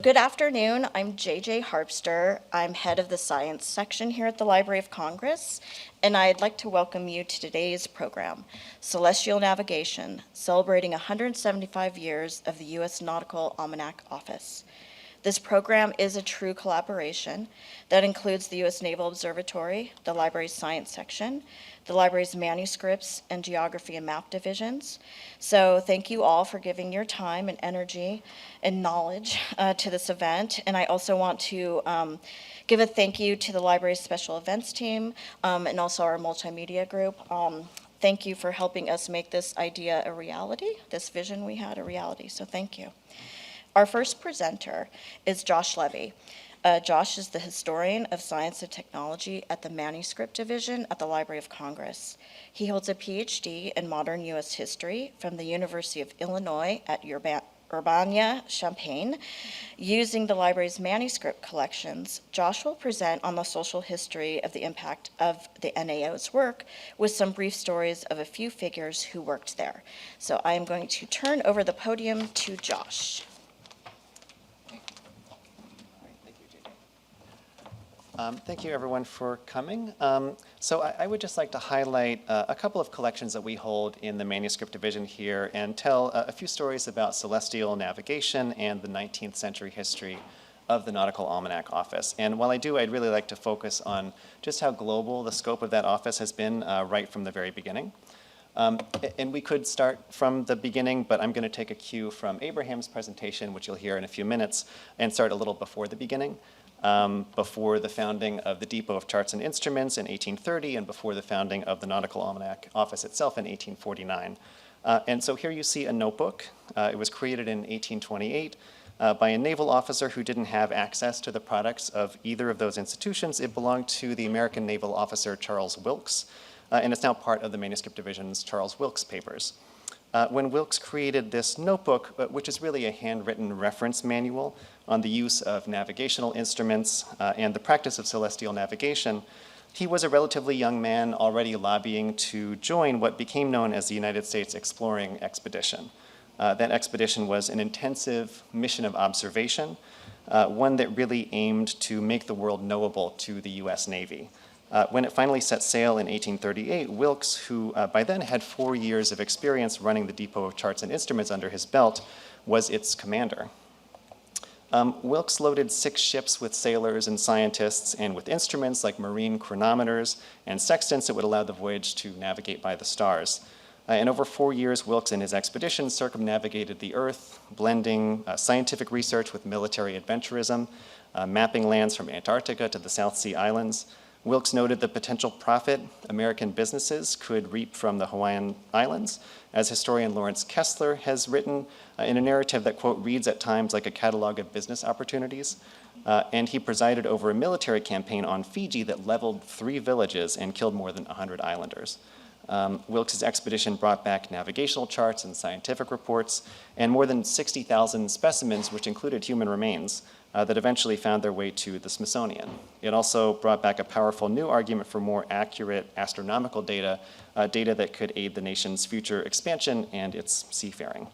Good afternoon. I'm JJ Harpster. I'm head of the science section here at the Library of Congress, and I'd like to welcome you to today's program, Celestial Navigation, celebrating 175 years of the U.S. Nautical Almanac Office. This program is a true collaboration that includes the U.S. Naval Observatory, the library's science section, the library's manuscripts and geography and map divisions. So thank you all for giving your time and energy and knowledge to this event. And I also want to give a thank you to the library's special events team and also our multimedia group. Thank you for helping us make this idea a reality, this vision we had a reality. So thank you. Our first presenter is Josh Levy. Josh is the historian of science and technology at the Manuscript Division at the Library of Congress. He holds a PhD in modern U.S. history from the University of Illinois at Urbana-Champaign. Using the library's manuscript collections, Josh will present on the social history of the impact of the NAO's work with some brief stories of a few figures who worked there. So I am going to turn over the podium to Josh. Thank you, everyone, for coming. So I would just like to highlight a couple of collections that we hold in the Manuscript Division here and tell a few stories about celestial navigation and the 19th century history of the Nautical Almanac Office. And while I do, I'd really like to focus on just how global the scope of that office has been right from the very beginning. And we could start from the beginning, but I'm going to take a cue from Abraham's presentation, which you'll hear in a few minutes, and start a little before the beginning. Before the founding of the Depot of Charts and Instruments in 1830 and before the founding of the Nautical Almanac Office itself in 1849. And so here you see a notebook. It was created in 1828 by a naval officer who didn't have access to the products of either of those institutions. It belonged to the American naval officer Charles Wilkes, and it's now part of the Manuscript Division's Charles Wilkes Papers. When Wilkes created this notebook, which is really a handwritten reference manual on the use of navigational instruments and the practice of celestial navigation, he was a relatively young man already lobbying to join what became known as the United States Exploring Expedition. That expedition was an intensive mission of observation, one that really aimed to make the world knowable to the U.S. Navy. When it finally set sail in 1838, Wilkes, who by then had 4 years of experience running the Depot of Charts and Instruments under his belt, was its commander. Wilkes loaded 6 ships with sailors and scientists and with instruments like marine chronometers and sextants that would allow the voyage to navigate by the stars. And over 4 years, Wilkes and his expedition circumnavigated the Earth, blending scientific research with military adventurism, mapping lands from Antarctica to the South Sea Islands. Wilkes noted the potential profit American businesses could reap from the Hawaiian Islands, as historian Lawrence Kessler has written in a narrative that, quote, reads at times like a catalog of business opportunities. And he presided over a military campaign on Fiji that leveled 3 villages and killed more than 100 islanders. Wilkes' expedition brought back navigational charts and scientific reports and more than 60,000 specimens, which included human remains, that eventually found their way to the Smithsonian. It also brought back a powerful new argument for more accurate astronomical data, data that could aid the nation's future expansion and its seafaring.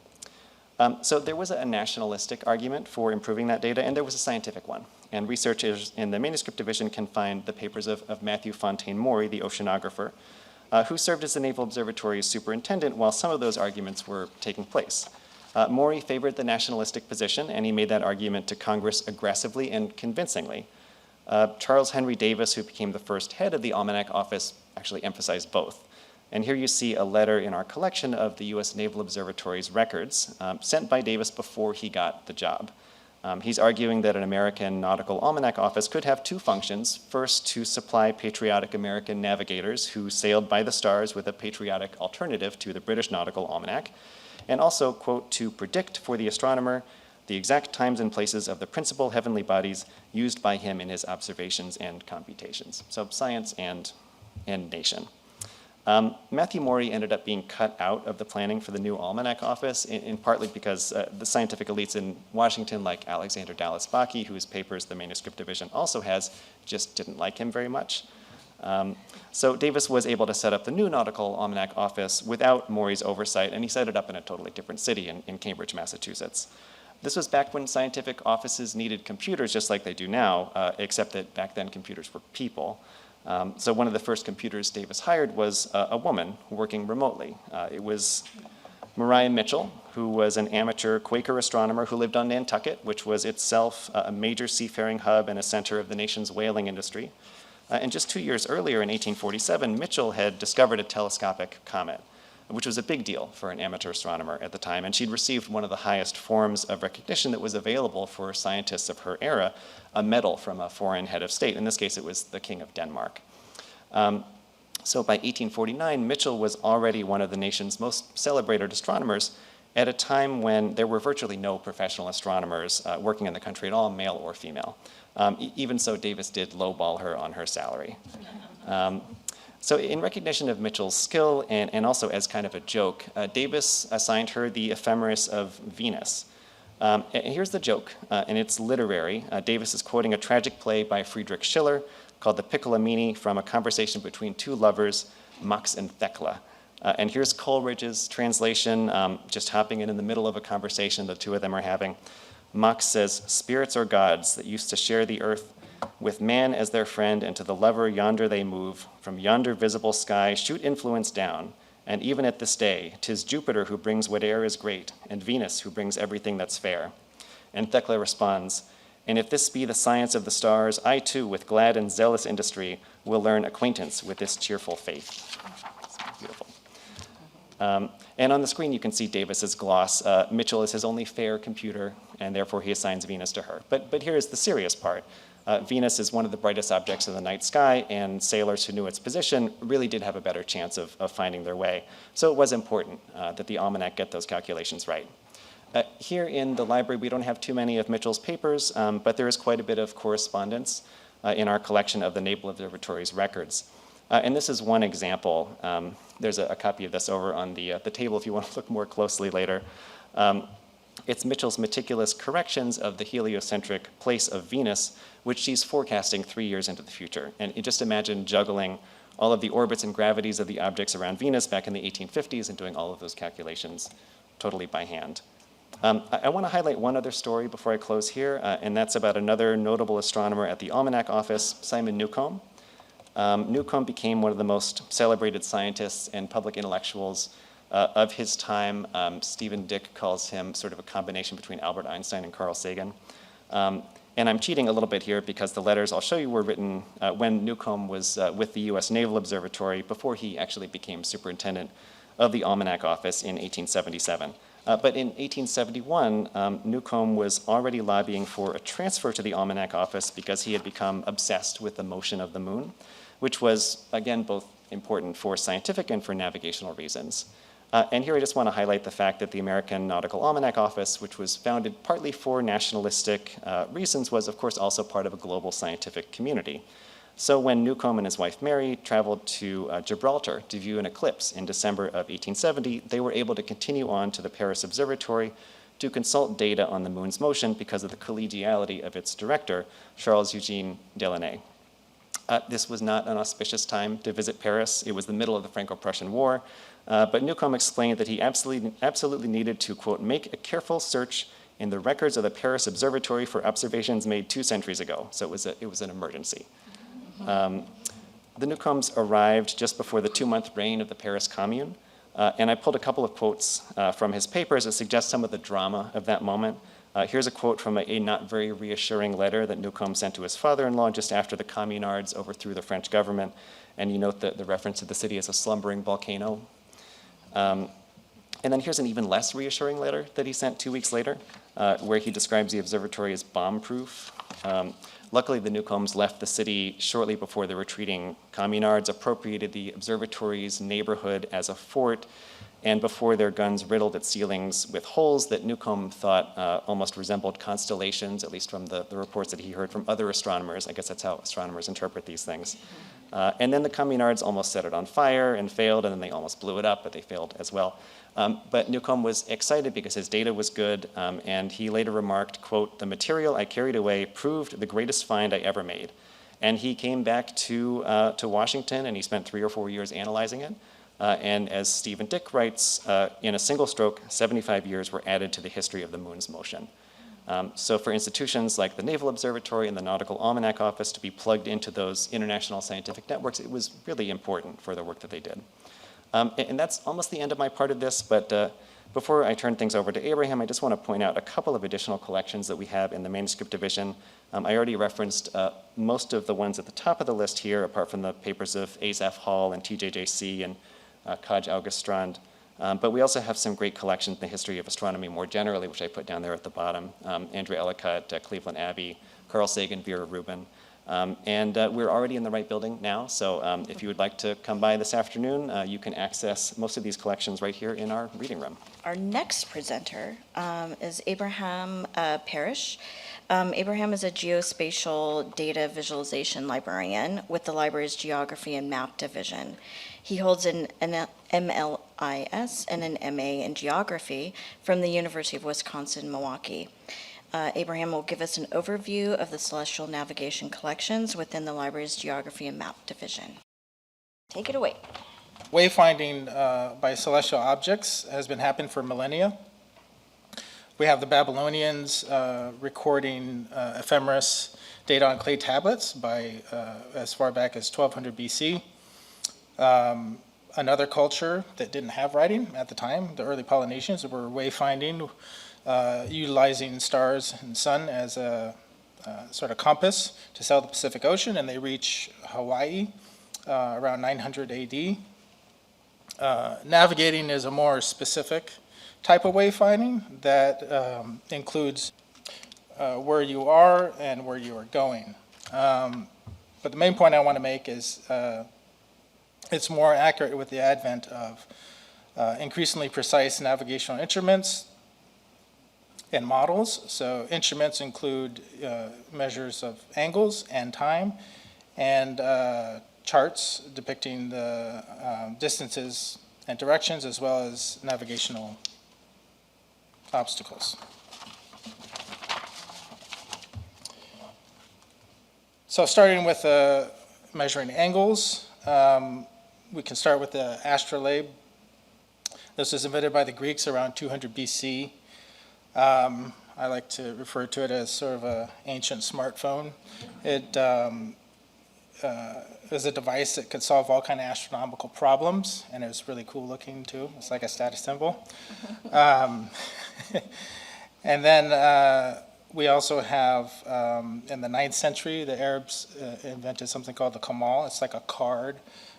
So there was a nationalistic argument for improving that data, and there was a scientific one. And researchers in the Manuscript Division can find the papers of Matthew Fontaine Maury, the oceanographer, who served as the Naval Observatory's superintendent while some of those arguments were taking place. Maury favored the nationalistic position, and he made that argument to Congress aggressively and convincingly. Charles Henry Davis, who became the first head of the Almanac Office, actually emphasized both. And here you see a letter in our collection of the U.S. Naval Observatory's records sent by Davis before he got the job. He's arguing that an American Nautical Almanac Office could have 2 functions. First, to supply patriotic American navigators who sailed by the stars with a patriotic alternative to the British Nautical Almanac, and also, quote, to predict for the astronomer the exact times and places of the principal heavenly bodies used by him in his observations and computations. So science and nation. Matthew Maury ended up being cut out of the planning for the new Almanac Office, in partly because the scientific elites in Washington, like Alexander Dallas Bakke, whose papers the Manuscript Division also has, just didn't like him very much. So Davis was able to set up the new Nautical Almanac Office without Maury's oversight, and he set it up in a totally different city in Cambridge, Massachusetts. This was back when scientific offices needed computers just like they do now, except that back then computers were people. So one of the first computers Davis hired was a woman working remotely. It was Mariah Mitchell, who was an amateur Quaker astronomer who lived on Nantucket, which was itself a major seafaring hub and a center of the nation's whaling industry. And just 2 years earlier, in 1847, Mitchell had discovered a telescopic comet, which was a big deal for an amateur astronomer at the time, and she'd received one of the highest forms of recognition that was available for scientists of her era, a medal from a foreign head of state. In this case, it was the King of Denmark. So by 1849, Mitchell was already one of the nation's most celebrated astronomers at a time when there were virtually no professional astronomers working in the country at all, male or female. Even so, Davis did lowball her on her salary. So in recognition of Mitchell's skill and also as kind of a joke, Davis assigned her the ephemeris of Venus. And here's the joke, and it's literary. Davis is quoting a tragic play by Friedrich Schiller called The Piccolomini from a conversation between two lovers, Max and Thekla. And here's Coleridge's translation, just hopping in the middle of a conversation the two of them are having. Max says, "Spirits or gods that used to share the earth with man as their friend, and to the lover yonder they move, from yonder visible sky shoot influence down, and even at this day, 'tis Jupiter who brings whate'er is great, and Venus who brings everything that's fair." And Thekla responds, "And if this be the science of the stars, I too, with glad and zealous industry, will learn acquaintance with this cheerful faith." It's beautiful. And on the screen you can see Davis's gloss. Mitchell is his only fair computer, and therefore he assigns Venus to her. But here's the serious part. Venus is one of the brightest objects in the night sky, and sailors who knew its position really did have a better chance of finding their way. So it was important that the almanac get those calculations right. Here in the library, we don't have too many of Mitchell's papers, but there is quite a bit of correspondence in our collection of the Naval Observatory's records. And this is one example. There's a copy of this over on the table if you want to look more closely later. It's Mitchell's meticulous corrections of the heliocentric place of Venus, which she's forecasting 3 years into the future. And you just imagine juggling all of the orbits and gravities of the objects around Venus back in the 1850s and doing all of those calculations totally by hand. I want to highlight one other story before I close here, and that's about another notable astronomer at the Almanac Office, Simon Newcomb. Newcomb became one of the most celebrated scientists and public intellectuals of his time. Stephen Dick calls him sort of a combination between Albert Einstein and Carl Sagan. And I'm cheating a little bit here because the letters I'll show you were written when Newcomb was with the U.S. Naval Observatory before he actually became superintendent of the Almanac Office in 1877. But in 1871, Newcomb was already lobbying for a transfer to the Almanac Office because he had become obsessed with the motion of the moon, which was, again, both important for scientific and for navigational reasons. And here I just want to highlight the fact that the American Nautical Almanac Office, which was founded partly for nationalistic reasons, was of course also part of a global scientific community. So when Newcomb and his wife Mary traveled to Gibraltar to view an eclipse in December of 1870, they were able to continue on to the Paris Observatory to consult data on the moon's motion because of the collegiality of its director, Charles-Eugene Delaunay. This was not an auspicious time to visit Paris. It was the middle of the Franco-Prussian War, but Newcomb explained that he absolutely needed to, quote, make a careful search in the records of the Paris Observatory for observations made 2 centuries ago. So it was an emergency. The Newcombs arrived just before the 2-month reign of the Paris Commune, and I pulled a couple of quotes from his papers that suggest some of the drama of that moment. Here's a quote from a not very reassuring letter that Newcomb sent to his father-in-law just after the Communards overthrew the French government, and you note the reference to the city as a slumbering volcano. And then here's an even less reassuring letter that he sent 2 weeks later, where he describes the observatory as bomb-proof. Luckily, the Newcombs left the city shortly before the retreating Communards appropriated the observatory's neighborhood as a fort, and before their guns riddled its ceilings with holes that Newcomb thought almost resembled constellations, at least from the reports that he heard from other astronomers. I guess that's how astronomers interpret these things. And then the Communards almost set it on fire and failed, and then they almost blew it up, but they failed as well. But Newcomb was excited because his data was good, and he later remarked, quote, "The material I carried away proved the greatest find I ever made." And he came back to Washington, and he spent 3 or 4 years analyzing it. And as Stephen Dick writes, in a single stroke, 75 years were added to the history of the moon's motion. So for institutions like the Naval Observatory and the Nautical Almanac Office to be plugged into those international scientific networks, it was really important for the work that they did. And that's almost the end of my part of this, but before I turn things over to Abraham, I just want to point out a couple of additional collections that we have in the Manuscript Division. I already referenced most of the ones at the top of the list here, apart from the papers of Azaph Hall and TJJC and Kaj Auguststrand. But we also have some great collections in the history of astronomy more generally, which I put down there at the bottom. Andrea Ellicott, Cleveland Abbey, Carl Sagan, Vera Rubin. And we're already in the right building now, so if you would like to come by this afternoon, you can access most of these collections right here in our reading room. Our next presenter is Abraham Parrish. Abraham is a geospatial data visualization librarian with the library's Geography and Map Division. He holds an MLIS and an MA in Geography from the University of Wisconsin-Milwaukee. Abraham will give us an overview of the celestial navigation collections within the library's Geography and Map Division. Take it away. Wayfinding by celestial objects has been happening for millennia. We have the Babylonians recording ephemeris data on clay tablets by as far back as 1200 BC. Another culture that didn't have writing at the time, the early Polynesians, were wayfinding, utilizing stars and sun as a sort of compass to sail the Pacific Ocean, and they reach Hawaii around 900 AD. Navigating is a more specific type of wayfinding that includes where you are and where you are going. But the main point I want to make is it's more accurate with the advent of increasingly precise navigational instruments and models. So instruments include measures of angles and time, and charts depicting the distances and directions, as well as navigational obstacles. So starting with measuring angles, we can start with the astrolabe. This was invented by the Greeks around 200 BC. I like to refer to it as sort of an ancient smartphone. It is a device that could solve all kind of astronomical problems, and it was really cool looking too. It's like a status symbol. And then we also have, in the 9th century, the Arabs invented something called the kamal. It's like a card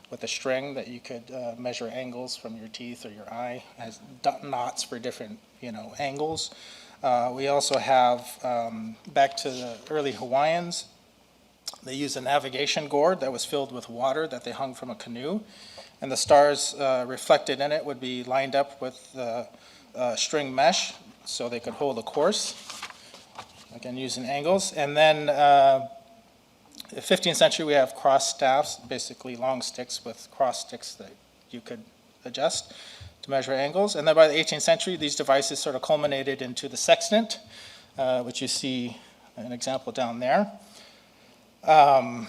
with a string that you could measure angles from your teeth or your eye. It has knots for different, angles. We also have, back to the early Hawaiians, they used a navigation gourd that was filled with water that they hung from a canoe, and the stars reflected in it would be lined up with the string mesh so they could hold a course, again using angles. And then the 15th century we have cross staffs, basically long sticks with cross sticks that you could adjust to measure angles. And then by the 18th century these devices sort of culminated into the sextant, which you see an example down there. A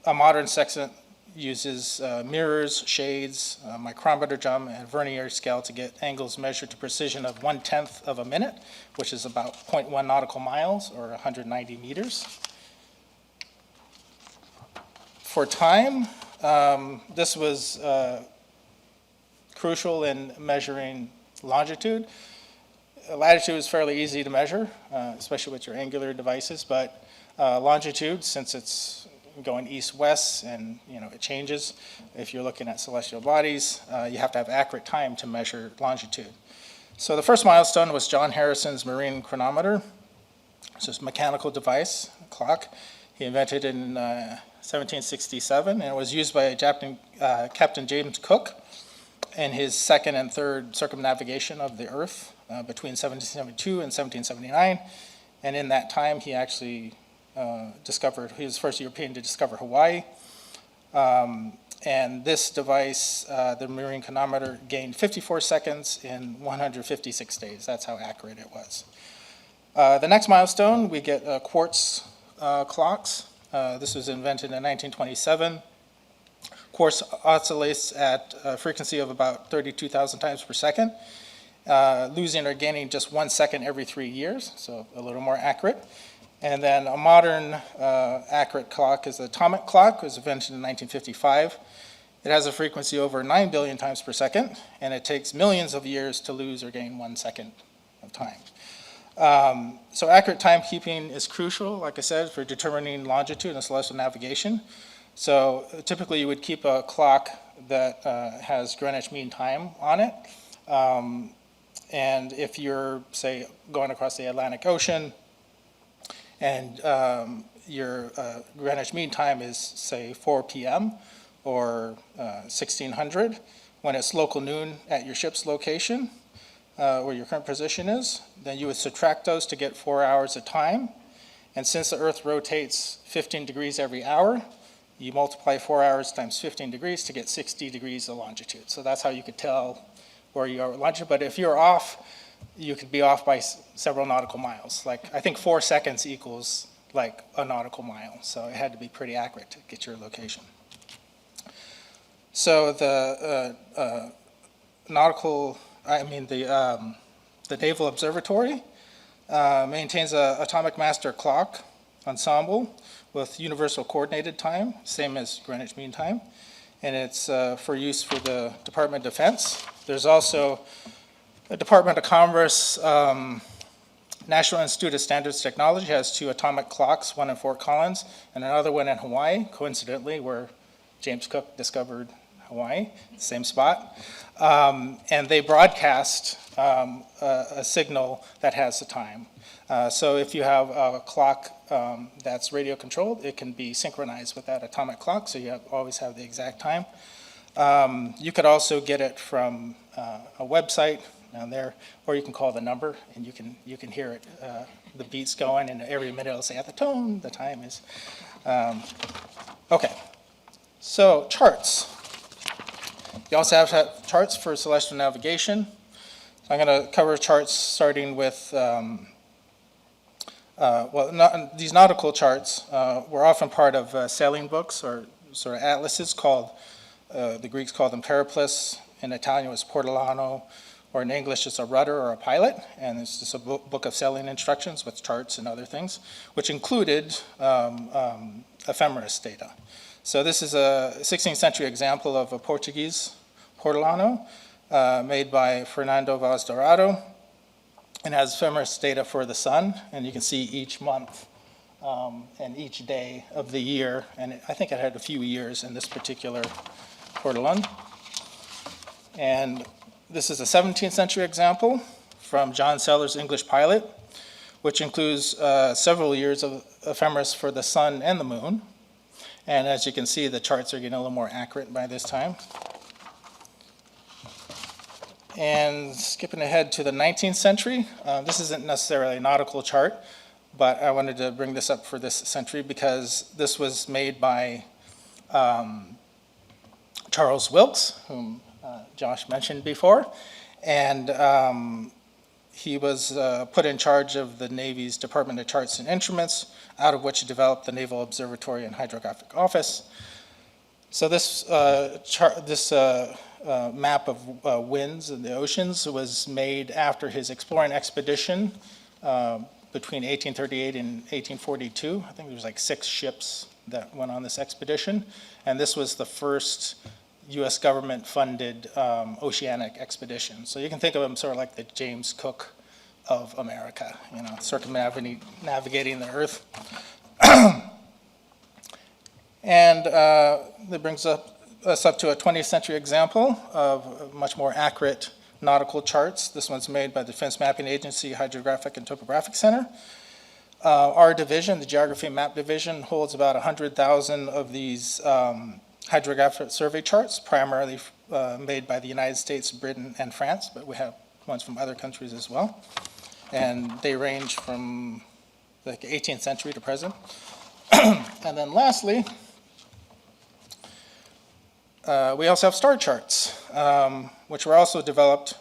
modern sextant uses mirrors, shades, micrometer drum, and vernier scale to get angles measured to precision of 1/10 of a minute, which is about 0.1 nautical miles or 190 meters. For time, this was crucial in measuring longitude. Latitude is fairly easy to measure, especially with your angular devices, but longitude, since it's going east-west and it changes, if you're looking at celestial bodies, you have to have accurate time to measure longitude. So the first milestone was John Harrison's marine chronometer. It's this mechanical device, a clock. He invented it in 1767, and it was used by Captain James Cook in his second and third circumnavigation of the Earth between 1772 and 1779. And in that time, he actually he was the first European to discover Hawaii. And this device, the marine chronometer, gained 54 seconds in 156 days. That's how accurate it was. The next milestone, we get quartz clocks. This was invented in 1927. Quartz oscillates at a frequency of about 32,000 times per second. losing or gaining just 1 second every 3 years, so a little more accurate. And then a modern accurate clock is the atomic clock. It was invented in 1955. It has a frequency over 9 billion times per second, and it takes millions of years to lose or gain 1 second of time. So accurate timekeeping is crucial, like I said, for determining longitude and celestial navigation. So typically you would keep a clock that has Greenwich Mean Time on it. And if you're, say, going across the Atlantic Ocean and your Greenwich Mean Time is, say, 4 p.m. or 1600, when it's local noon at your ship's location, where your current position is, then you would subtract those to get 4 hours of time. And since the Earth rotates 15 degrees every hour, you multiply 4 hours times 15 degrees to get 60 degrees of longitude. So that's how you could tell where you are with longitude. But if you're off, you could be off by several nautical miles. Like, I think 4 seconds equals like a nautical mile. So it had to be pretty accurate to get your location. So the Naval Observatory maintains an atomic master clock ensemble with universal coordinated time, same as Greenwich Mean Time, and it's for use for the Department of Defense. There's also the Department of Commerce National Institute of Standards Technology has 2 atomic clocks, one in Fort Collins and another one in Hawaii, coincidentally, where James Cook discovered Hawaii, same spot. And they broadcast a signal that has the time. So if you have a clock that's radio controlled, it can be synchronized with that atomic clock, so you always have the exact time. You could also get it from a website down there, or you can call the number and you can hear it, the beats going, and every minute it'll say at the tone, the time is. Okay, so charts. You also have charts for celestial navigation. I'm going to cover charts starting with, these nautical charts were often part of sailing books or sort of atlases called, the Greeks called them periplus, in Italian it was portolano, or in English it's a rudder or a pilot, and it's just a book of sailing instructions with charts and other things, which included ephemeris data. So this is a 16th century example of a Portuguese portolano made by Fernando Vaz Dourado, and has ephemeris data for the sun, and you can see each month and each day of the year, and I think it had a few years in this particular portolan. And this is a 17th century example from John Sellers' English Pilot, which includes several years of ephemeris for the sun and the moon. And as you can see, the charts are getting a little more accurate by this time. And skipping ahead to the 19th century, this isn't necessarily a nautical chart, but I wanted to bring this up for this century because this was made by Charles Wilkes, whom Josh mentioned before, and he was put in charge of the Navy's Department of Charts and Instruments, out of which he developed the Naval Observatory and Hydrographic Office. So this map of winds in the oceans was made after his exploring expedition between 1838 and 1842. I think there was like 6 ships that went on this expedition, and this was the first U.S. government-funded oceanic expedition. So you can think of him sort of like the James Cook of America, you know, circumnavigating the Earth. And that brings us up to a 20th century example of much more accurate nautical charts. This one's made by the Defense Mapping Agency Hydrographic and Topographic Center. Our division, the Geography and Map Division, holds about 100,000 of these hydrographic survey charts, primarily made by the United States, Britain, and France, but we have ones from other countries as well. And they range from like the 18th century to present. And then lastly, we also have star charts, which were also developed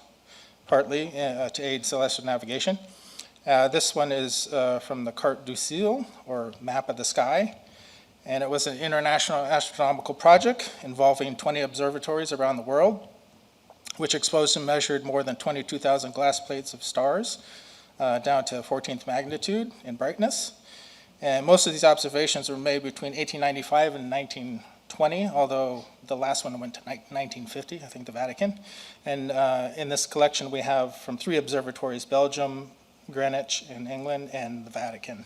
partly to aid celestial navigation. This one is from the Carte du Ciel, or Map of the Sky, and it was an international astronomical project involving 20 observatories around the world. which exposed and measured more than 22,000 glass plates of stars down to 14th magnitude in brightness. And most of these observations were made between 1895 and 1920, although the last one went to 1950, I think the Vatican. And in this collection we have from 3 observatories: Belgium, Greenwich in England, and the Vatican.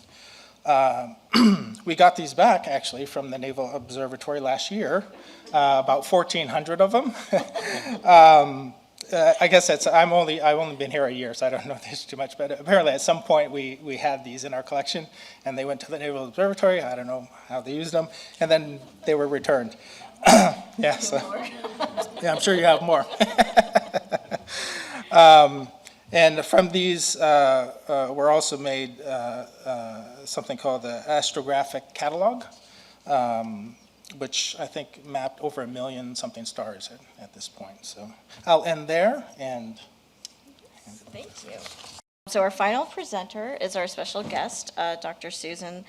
We got these back actually from the Naval Observatory last year, about 1,400 of them. I guess I've only been here a year, so I don't know this too much, but apparently at some point we had these in our collection, and they went to the Naval Observatory. I don't know how they used them, and then they were returned. Yeah, so yeah, I'm sure you have more. And from these were also made something called the Astrographic Catalog, which I think mapped over 1 million something stars at this point. So I'll end there and Thank you. So our final presenter is our special guest, Dr. Susan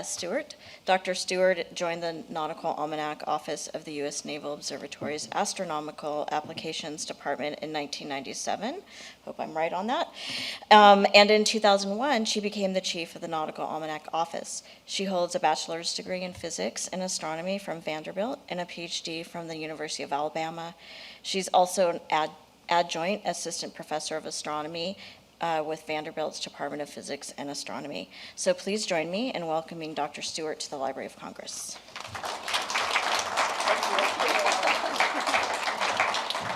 Stewart. Dr. Stewart joined the Nautical Almanac Office of the U.S. Naval Observatory's Astronomical Applications Department in 1997. Hope I'm right on that. And in 2001, she became the chief of the Nautical Almanac Office. She holds a bachelor's degree in physics and astronomy from Vanderbilt and a PhD from the University of Alabama. She's also an adjunct assistant professor of astronomy with Vanderbilt's Department of Physics and Astronomy. So please join me in welcoming Dr. Stewart to the Library of Congress.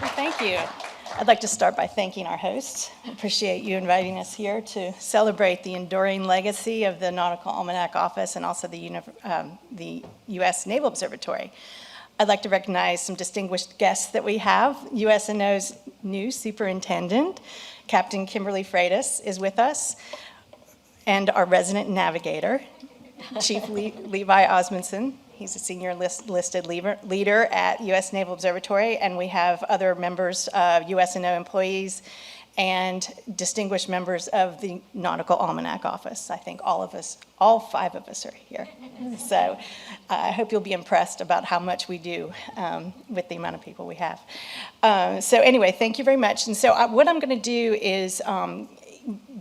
Well, thank you. I'd like to start by thanking our hosts. I appreciate you inviting us here to celebrate the enduring legacy of the Nautical Almanac Office and also the U.S. Naval Observatory. I'd like to recognize some distinguished guests that we have. USNO's new superintendent, Captain Kimberly Freitas, is with us, and our resident navigator, Chief Levi Osmondson. He's a senior listed leader at U.S. Naval Observatory, and we have other members of USNO employees and distinguished members of the Nautical Almanac Office. I think all 5 of us are here. So I hope you'll be impressed about how much we do with the amount of people we have. So anyway, thank you very much. And so what I'm going to do is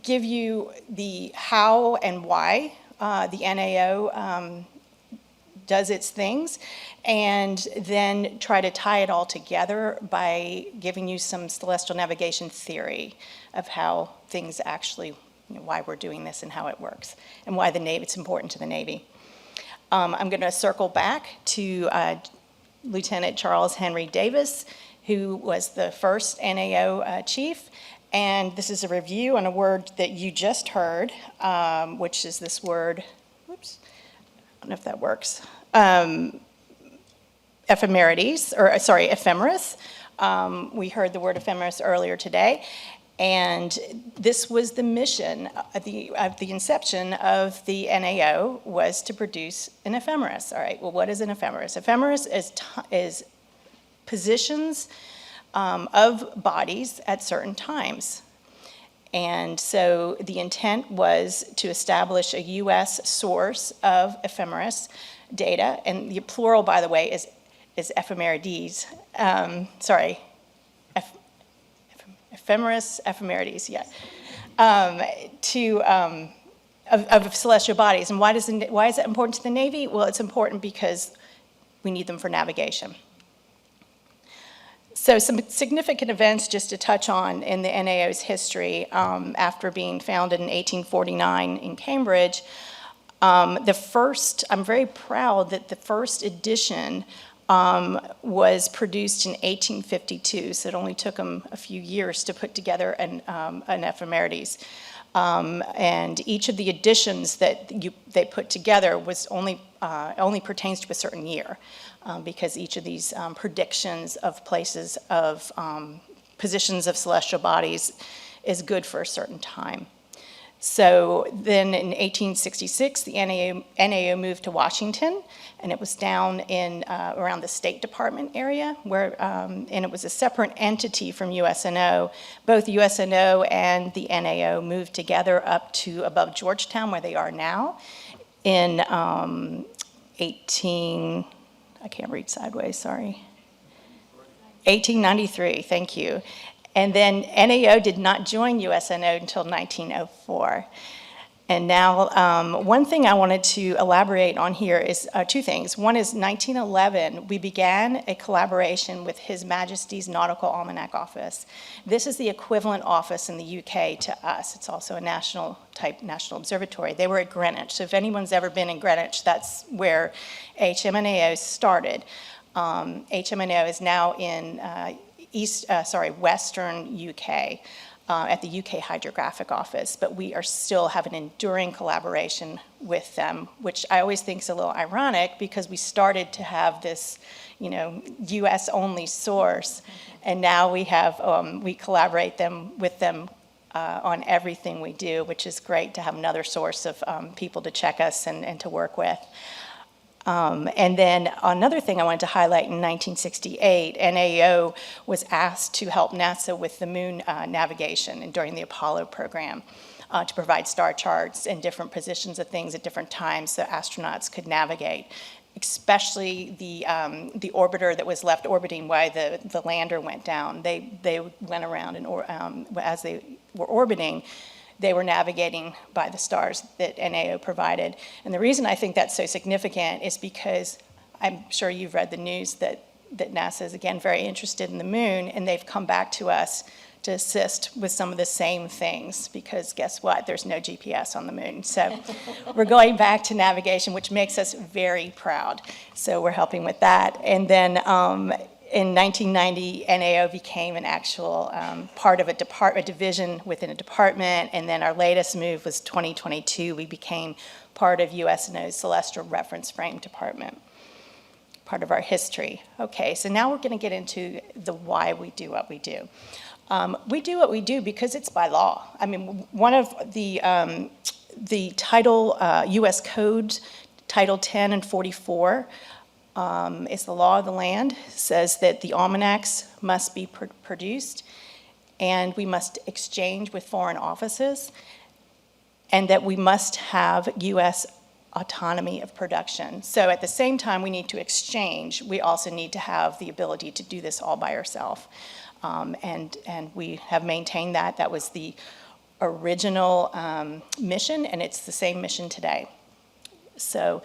give you the how and why the NAO does its things, and then try to tie it all together by giving you some celestial navigation theory of how things actually, why we're doing this and how it works, and why it's important to the Navy. I'm going to circle back to Lieutenant Charles Henry Davis, who was the first NAO chief, and this is a review on a word that you just heard, which is this word, whoops, I don't know if that works, ephemeris. We heard the word ephemeris earlier today, and this was the mission at the inception of the NAO, was to produce an ephemeris. All right, well, what is an ephemeris? Ephemeris is positions of bodies at certain times. And so the intent was to establish a U.S. source of ephemeris data, and the plural, by the way, is ephemerides. Ephemerides, yeah. Of celestial bodies. And why is that important to the Navy? Well, it's important because we need them for navigation. So some significant events just to touch on in the NAO's history after being founded in 1849 in Cambridge. I'm very proud that the first edition was produced in 1852, so it only took them a few years to put together an ephemerides. And each of the editions that they put together was only pertains to a certain year. Because each of these predictions of places of positions of celestial bodies is good for a certain time. So then in 1866, the NAO moved to Washington, and it was down in around the State Department area, where and it was a separate entity from USNO. Both USNO and the NAO moved together up to above Georgetown, where they are now, in I can't read sideways, sorry. 1893, thank you. And then NAO did not join USNO until 1904. And now, one thing I wanted to elaborate on here is two things. One is 1911, we began a collaboration with His Majesty's Nautical Almanac Office. This is the equivalent office in the UK to us. It's also a national observatory. They were at Greenwich. So if anyone's ever been in Greenwich, that's where HMNAO started. HMNAO is now in Western UK. At the UK Hydrographic Office, but we are still have an enduring collaboration with them, which I always think is a little ironic because we started to have this, US only source, and now we have we collaborate with them on everything we do, which is great to have another source of people to check us and to work with. And then another thing I wanted to highlight, in 1968, NAO was asked to help NASA with the moon navigation and during the Apollo program to provide star charts and different positions of things at different times so astronauts could navigate, especially the orbiter that was left orbiting while the lander went down. They went around and as they were orbiting, they were navigating by the stars that NAO provided. And the reason I think that's so significant is because I'm sure you've read the news that NASA is, again, very interested in the moon, and they've come back to us to assist with some of the same things, because guess what? There's no GPS on the moon. So we're going back to navigation, which makes us very proud. So we're helping with that. And then in 1990, NAO became an actual part of a division within a department, and then our latest move was 2022. We became part of USNO's Celestial Reference Frame Department, part of our history. Okay, so now we're going to get into the why we do what we do. We do what we do because it's by law. I mean, one of the title, U.S. codes, Title 10 and 44, it's the law of the land, says that the almanacs must be produced and we must exchange with foreign offices, and that we must have U.S. autonomy of production. So at the same time we need to exchange, we also need to have the ability to do this all by ourselves. And we have maintained that. That was the original mission, and it's the same mission today. So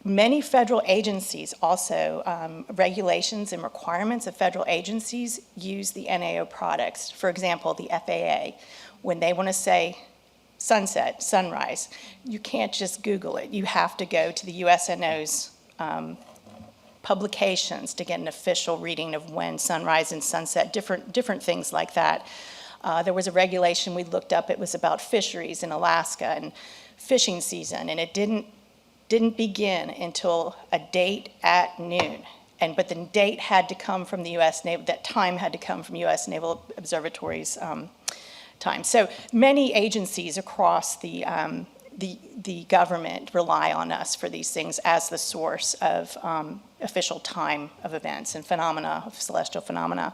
many federal agencies also, regulations and requirements of federal agencies use the NAO products. For example, the FAA, when they want to say sunset, sunrise, you can't just Google it. You have to go to the USNO's publications to get an official reading of when sunrise and sunset, different things like that. There was a regulation we looked up. It was about fisheries in Alaska and fishing season, and it didn't begin until a date at noon. But the date had to come from the U.S. Naval, that time had to come from U.S. Naval Observatory's time. So many agencies across the government rely on us for these things as the source of official time of events and phenomena, of celestial phenomena.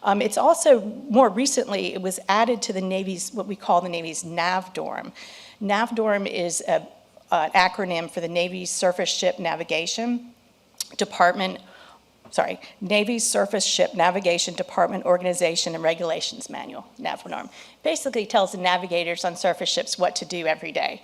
It's also, more recently, it was added to the Navy's, what we call the Navy's NAVDORM. NAVDORM is an acronym for the Navy's Surface Ship Navigation Department, Navy's Surface Ship Navigation Department Organization and Regulations Manual, NAVDORM. Basically tells the navigators on surface ships what to do every day.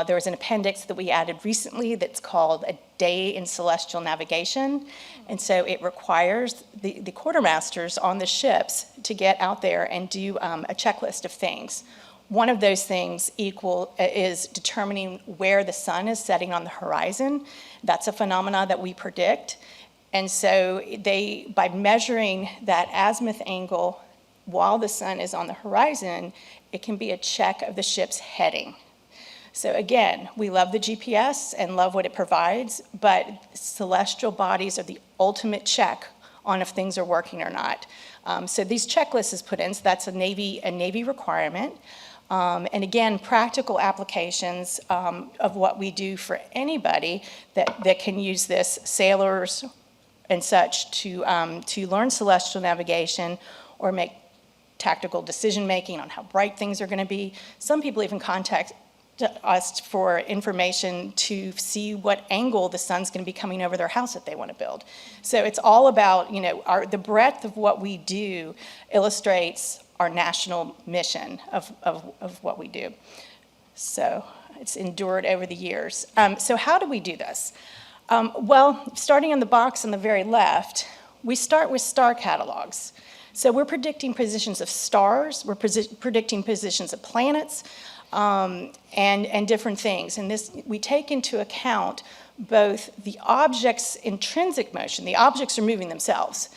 There was an appendix that we added recently that's called A Day in Celestial Navigation, and so it requires the quartermasters on the ships to get out there and do a checklist of things. One of those things is determining where the sun is setting on the horizon. That's a phenomena that we predict. And so by measuring that azimuth angle while the sun is on the horizon, it can be a check of the ship's heading. So again, we love the GPS and love what it provides, but celestial bodies are the ultimate check on if things are working or not. So these checklists is put in, so that's a Navy requirement. And again, practical applications of what we do for anybody that can use this, sailors and such, to learn celestial navigation or make tactical decision-making on how bright things are going to be. Some people even contact us for information to see what angle the sun's going to be coming over their house that they want to build. So it's all about, the breadth of what we do illustrates our national mission of what we do. So it's endured over the years. So how do we do this? Well, starting in the box on the very left, we start with star catalogs. So we're predicting positions of stars, we're predicting positions of planets, and different things. And this, we take into account both the object's intrinsic motion, the objects are moving themselves,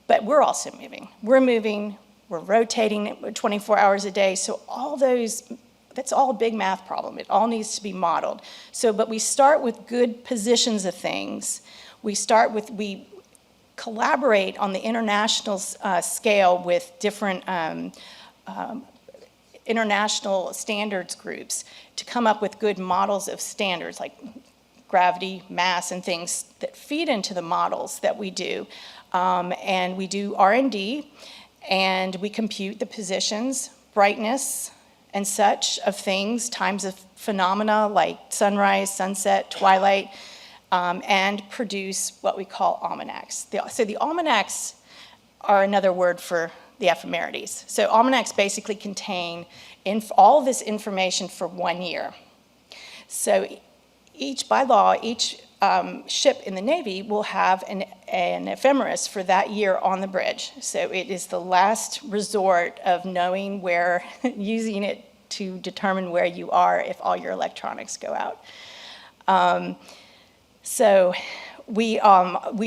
but we're also moving. We're moving, we're rotating 24 hours a day, so all those, that's all a big math problem. It all needs to be modeled. So, but we start with good positions of things. We collaborate on the international scale with different international standards groups to come up with good models of standards like gravity, mass, and things that feed into the models that we do. And we do R&D, and we compute the positions, brightness, and such of things, times of phenomena like sunrise, sunset, twilight, and produce what we all almanacs. So the almanacs are another word for the ephemerides. So almanacs basically contain all this information for 1 year. So by law, each ship in the Navy will have an ephemeris for that year on the bridge. So it is the last resort of knowing where, using it to determine where you are if all your electronics go out. So we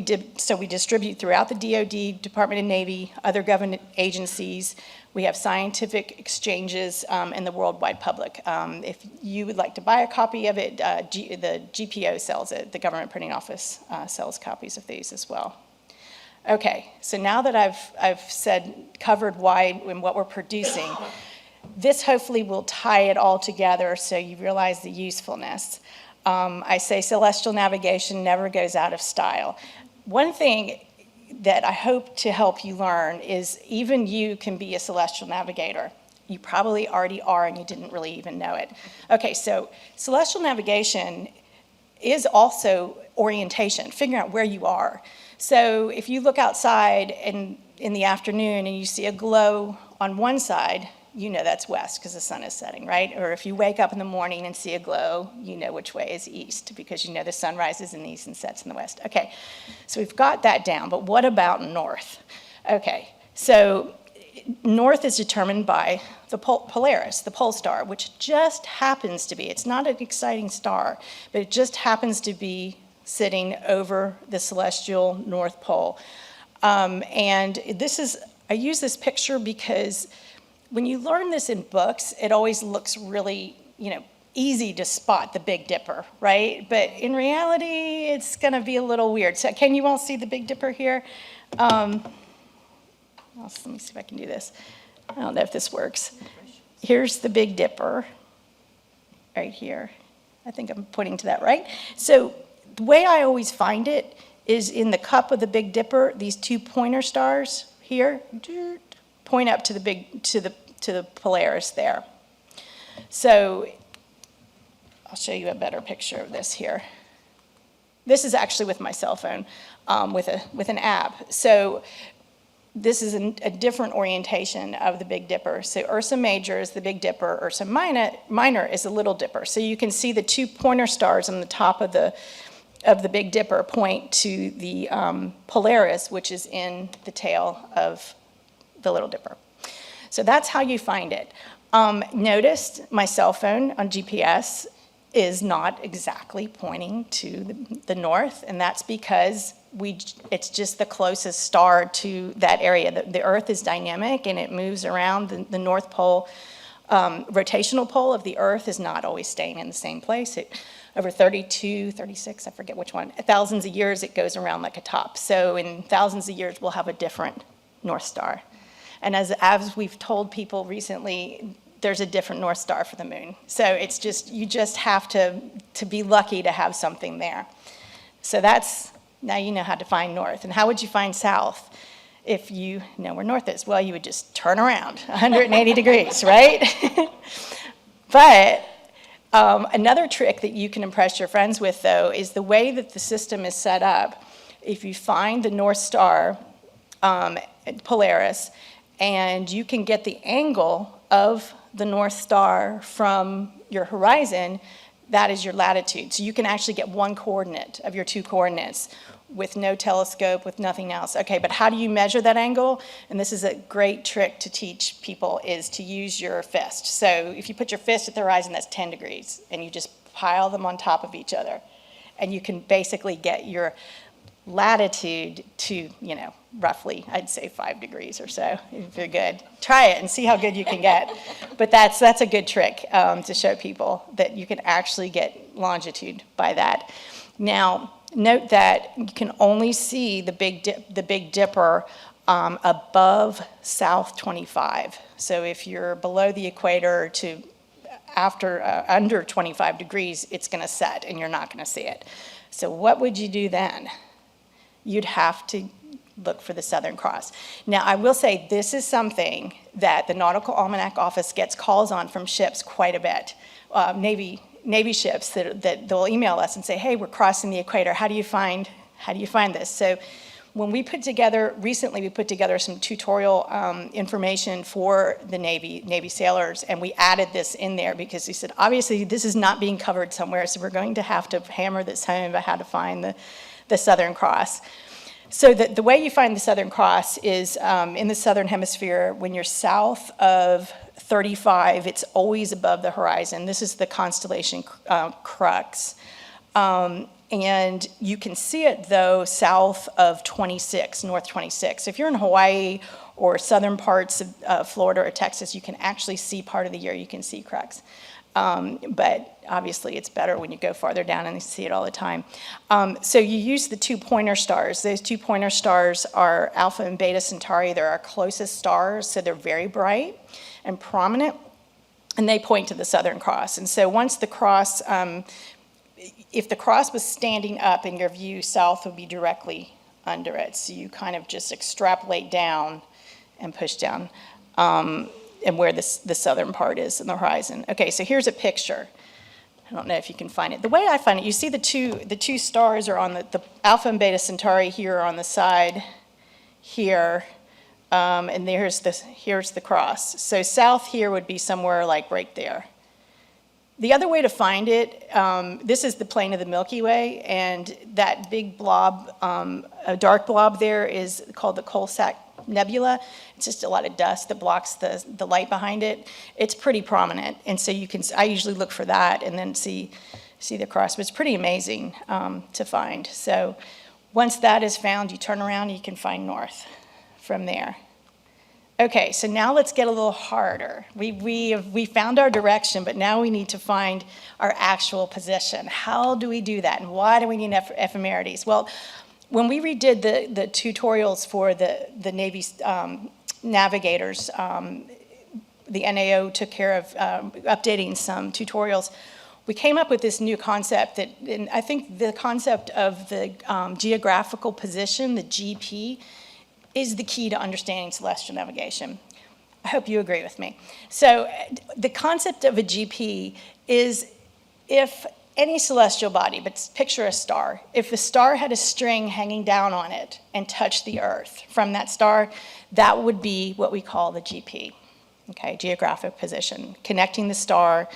distribute throughout the DoD, Department of Navy, other government agencies. We have scientific exchanges in the worldwide public. If you would like to buy a copy of it, the GPO sells it. The Government Printing Office sells copies of these as well. Okay, so now that I've covered why and what we're producing, this hopefully will tie it all together so you realize the usefulness. I say celestial navigation never goes out of style. One thing that I hope to help you learn is even you can be a celestial navigator. You probably already are and you didn't really even know it. Okay, so celestial navigation is also orientation, figuring out where you are. So if you look outside in the afternoon and you see a glow on one side, you know that's west because the sun is setting, right? Or if you wake up in the morning and see a glow, you know which way is east because you know the sun rises in the east and sets in the west. Okay, so we've got that down, but what about north? Okay, so north is determined by the Polaris, the pole star, which just happens to be, it's not an exciting star, but it just happens to be sitting over the celestial North Pole. And I use this picture because when you learn this in books, it always looks really, easy to spot the Big Dipper, right? But in reality, it's going to be a little weird. So can you all see the Big Dipper here? Let me see if I can do this. I don't know if this works. Here's the Big Dipper right here. I think I'm pointing to that, right? So the way I always find it is in the cup of the Big Dipper, these two pointer stars here point up to the Polaris there. So I'll show you a better picture of this here. This is actually with my cell phone with an app. So this is a different orientation of the Big Dipper. So Ursa Major is the Big Dipper, Ursa Minor is the Little Dipper. So you can see the two pointer stars on the top of the Big Dipper point to the Polaris, which is in the tail of the Little Dipper. So that's how you find it. Notice my cell phone on GPS is not exactly pointing to the north, and that's because it's just the closest star to that area. The Earth is dynamic and it moves around. The North Pole, rotational pole of the Earth is not always staying in the same place. Over 32, 36, I forget which one, thousands of years it goes around like a top. So in thousands of years we'll have a different North Star. And as we've told people recently, there's a different North Star for the moon. So it's just, you just have to be lucky to have something there. So now you know how to find north. And how would you find south if you know where north is? Well, you would just turn around 180 degrees, right? But Another trick that you can impress your friends with, though, is the way that the system is set up. If you find the North Star, Polaris, and you can get the angle of the North Star from your horizon, that is your latitude. So you can actually get one coordinate of your two coordinates with no telescope, with nothing else. Okay, but how do you measure that angle? And this is a great trick to teach people, is to use your fist. So if you put your fist at the horizon, that's 10 degrees, and you just pile them on top of each other. And you can basically get your latitude to, roughly, I'd say 5 degrees or so, if you're good. Try it and see how good you can get. But that's a good trick to show people that you can actually get longitude by that. Now, note that you can only see the Big Dipper above South 25. So if you're below the equator to under 25 degrees, it's going to set and you're not going to see it. So what would you do then? You'd have to look for the Southern Cross. Now, I will say this is something that the Nautical Almanac Office gets calls on from ships quite a bit. Navy ships that they'll email us and say, hey, we're crossing the equator. How do you find this? So when recently we put together some tutorial information for the Navy sailors, and we added this in there because he said, obviously this is not being covered somewhere, so we're going to have to hammer this home about how to find the Southern Cross. So the way you find the Southern Cross is in the Southern Hemisphere, when you're south of 35, it's always above the horizon. This is the constellation Crux. And you can see it, though, south of 26, north 26. So if you're in Hawaii or southern parts of Florida or Texas, you can actually see part of the year, you can see Crux. But obviously it's better when you go farther down and you see it all the time. So you use the 2 pointer stars. Those 2 pointer stars are Alpha and Beta Centauri. They're our closest stars, so they're very bright and prominent, and they point to the Southern Cross. And so once the cross, if the cross was standing up in your view, south would be directly under it. So you kind of just extrapolate down and push down. And where the southern part is in the horizon. Okay, so here's a picture. I don't know if you can find it. The way I find it, you see the two stars are on the Alpha and Beta Centauri here are on the side here, and here's the cross. So south here would be somewhere like right there. The other way to find it, this is the plane of the Milky Way, and that big blob, a dark blob there is called the Coalsack Nebula. It's just a lot of dust that blocks the light behind it. It's pretty prominent, and so I usually look for that and then see the cross. But it's pretty amazing to find. So once that is found, you turn around and you can find north from there. Okay, so now let's get a little harder. We found our direction, but now we need to find our actual position. How do we do that, and why do we need ephemerides? Well, when we redid the tutorials for the Navy navigators, the NAO took care of updating some tutorials. We came up with this new concept and I think the concept of the geographical position, the GP, is the key to understanding celestial navigation. I hope you agree with me. So the concept of a GP is if any celestial body, but picture a star. If the star had a string hanging down on it and touched the Earth from that star, that would be what we call the GP, okay, geographic position, connecting the star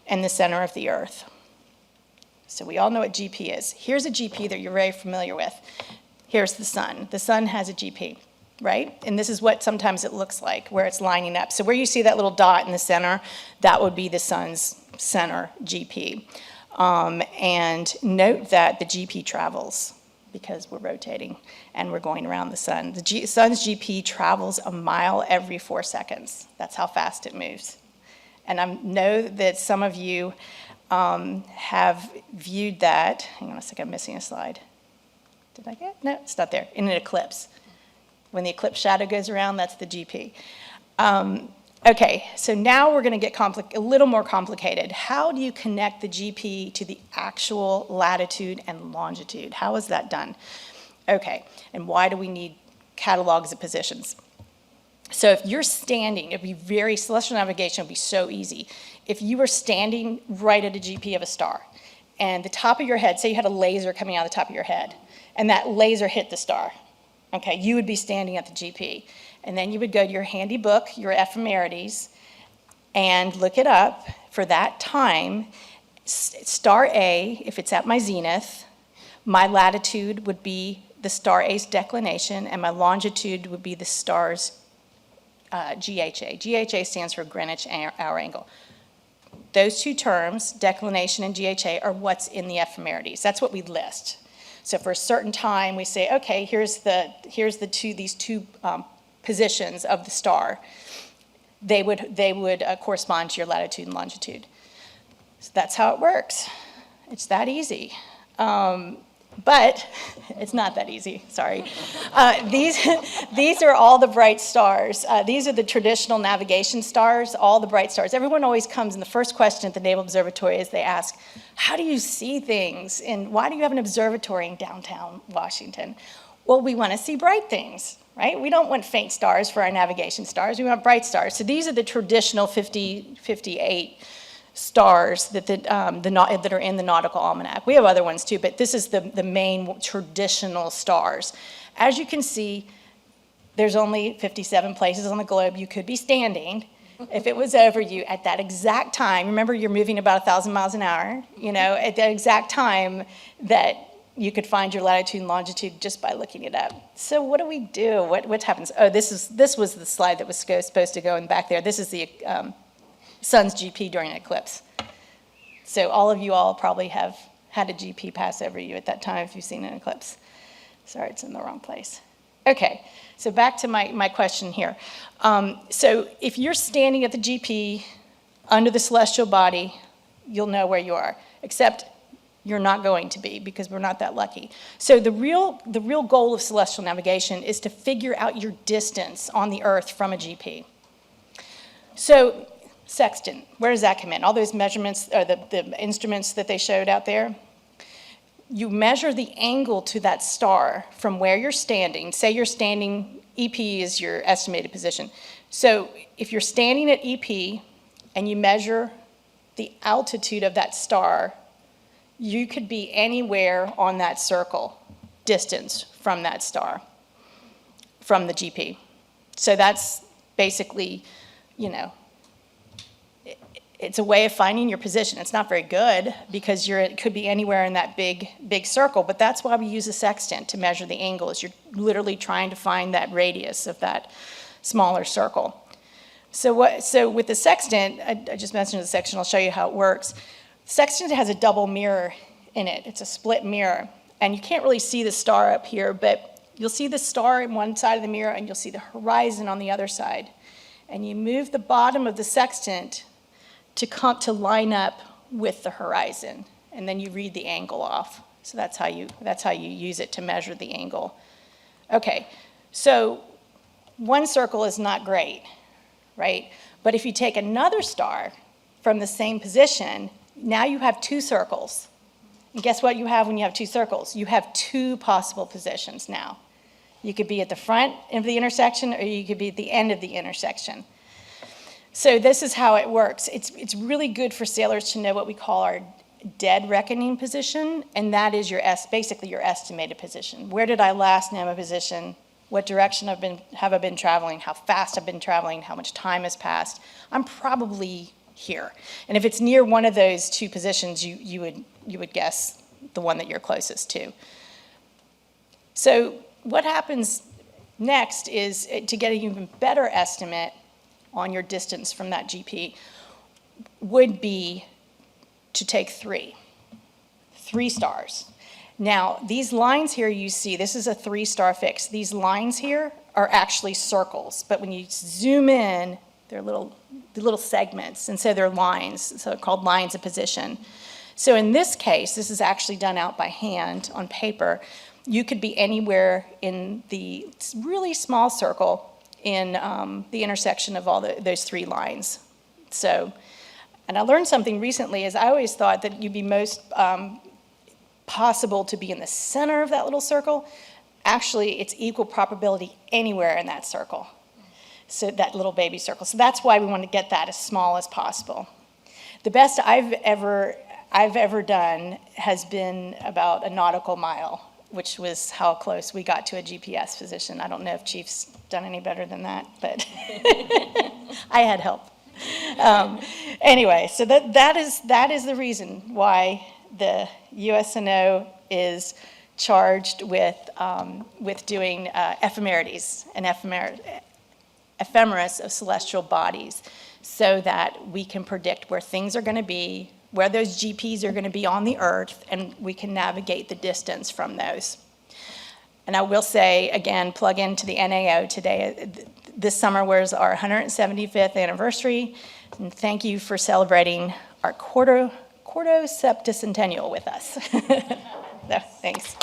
and the center of the Earth. So we all know what GP is. Here's a GP that you're very familiar with. Here's the sun. The sun has a GP, right? And this is what sometimes it looks like, where it's lining up. So where you see that little dot in the center, that would be the sun's center GP. And note that the GP travels because we're rotating and we're going around the sun. The sun's GP travels a mile every 4 seconds. That's how fast it moves. And I know that some of you have viewed that. Hang on a second, I'm missing a slide. Did I get? No, it's not there. In an eclipse. When the eclipse shadow goes around, that's the GP. Okay, so now we're going to get a little more complicated. How do you connect the GP to the actual latitude and longitude? How is that done? Okay, and why do we need catalogs of positions? So if you're standing, celestial navigation would be so easy. If you were standing right at a GP of a star, and the top of your head, say you had a laser coming out of the top of your head, and that laser hit the star, okay, you would be standing at the GP. And then you would go to your handy book, your ephemerides, and look it up for that time. Star A, if it's at my zenith, my latitude would be the star A's declination, and my longitude would be the star's GHA. GHA stands for Greenwich Hour Angle. Those two terms, declination and GHA, are what's in the ephemerides. That's what we list. So for a certain time, we say, okay, here's these two positions of the star. They would correspond to your latitude and longitude. So that's how it works. It's that easy. But it's not that easy, sorry. These are all the bright stars. These are the traditional navigation stars, all the bright stars. Everyone always comes, and the first question at the Naval Observatory is they ask, how do you see things? And why do you have an observatory in downtown Washington? Well, we want to see bright things, right? We don't want faint stars for our navigation stars. We want bright stars. So these are the traditional 58 stars that are in the Nautical Almanac. We have other ones too, but this is the main traditional stars. As you can see, there's only 57 places on the globe you could be standing if it was over you at that exact time. Remember, you're moving about 1,000 miles an hour, at that exact time that you could find your latitude and longitude just by looking it up. So what do we do? What happens? Oh, this was the slide that was supposed to go in back there. This is the sun's GP during an eclipse. So all of you probably have had a GP pass over you at that time if you've seen an eclipse. Sorry, it's in the wrong place. Okay, so back to my question here. So if you're standing at the GP under the celestial body, you'll know where you are, except you're not going to be because we're not that lucky. So the real goal of celestial navigation is to figure out your distance on the Earth from a GP. So sextant, where does that come in? All those measurements, or the instruments that they showed out there, you measure the angle to that star from where you're standing. Say you're standing, EP is your estimated position. So if you're standing at EP and you measure the altitude of that star, you could be anywhere on that circle distance from that star, from the GP. So that's basically, it's a way of finding your position. It's not very good because it could be anywhere in that big circle, but that's why we use a sextant to measure the angles. You're literally trying to find that radius of that smaller circle. So with the sextant, I just mentioned the sextant, I'll show you how it works. Sextant has a double mirror in it. It's a split mirror, and you can't really see the star up here, but you'll see the star in one side of the mirror and you'll see the horizon on the other side. And you move the bottom of the sextant to line up with the horizon, and then you read the angle off. So that's how you use it to measure the angle. Okay, so one circle is not great, right? But if you take another star from the same position, now you have two circles. And guess what you have when you have two circles? You have two possible positions now. You could be at the front of the intersection, or you could be at the end of the intersection. So this is how it works. It's really good for sailors to know what we call our dead reckoning position, and that is basically your estimated position. Where did I last know my position? What direction have I been traveling? How fast I've been traveling? How much time has passed? I'm probably here. And if it's near one of those two positions, you would guess the one that you're closest to. So what happens next is to get an even better estimate on your distance from that GP would be to take three stars. Now, these lines here you see, this is a 3-star fix. These lines here are actually circles, but when you zoom in, they're little segments, and so they're lines, so they're called lines of position. So in this case, this is actually done out by hand on paper. You could be anywhere in the really small circle in the intersection of all those 3 lines. So, and I learned something recently is I always thought that you'd be most possible to be in the center of that little circle. Actually, it's equal probability anywhere in that circle. So that little baby circle. So that's why we want to get that as small as possible. The best I've ever done has been about a nautical mile, which was how close we got to a GPS position. I don't know if Chief's done any better than that, but I had help. Anyway, so that is the reason why the USNO is charged with doing ephemerides and ephemeris of celestial bodies, so that we can predict where things are going to be, where those GPs are going to be on the Earth, and we can navigate the distance from those. And I will say, again, plug into the NAO today. This summer was our 175th anniversary, and thank you for celebrating our quarto septicentennial with us. So, thanks.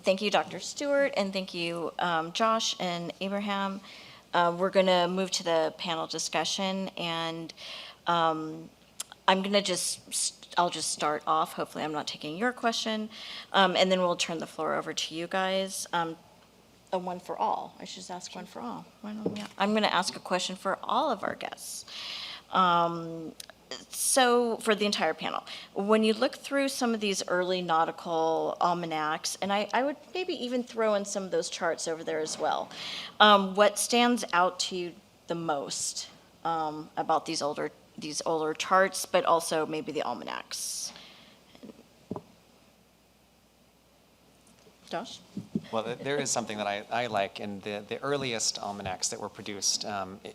Thank you, Dr. Stewart, and thank you, Josh and Abraham. We're going to move to the panel discussion, and I'll just start off. Hopefully I'm not taking your question, and then we'll turn the floor over to you guys. A one for all. I should just ask one for all. Why don't we? I'm going to ask a question for all of our guests. So for the entire panel, when you look through some of these early nautical almanacs, and I would maybe even throw in some of those charts over there as well, what stands out to you the most about these older charts, but also maybe the almanacs? Josh? Well, there is something that I like in the earliest almanacs that were produced,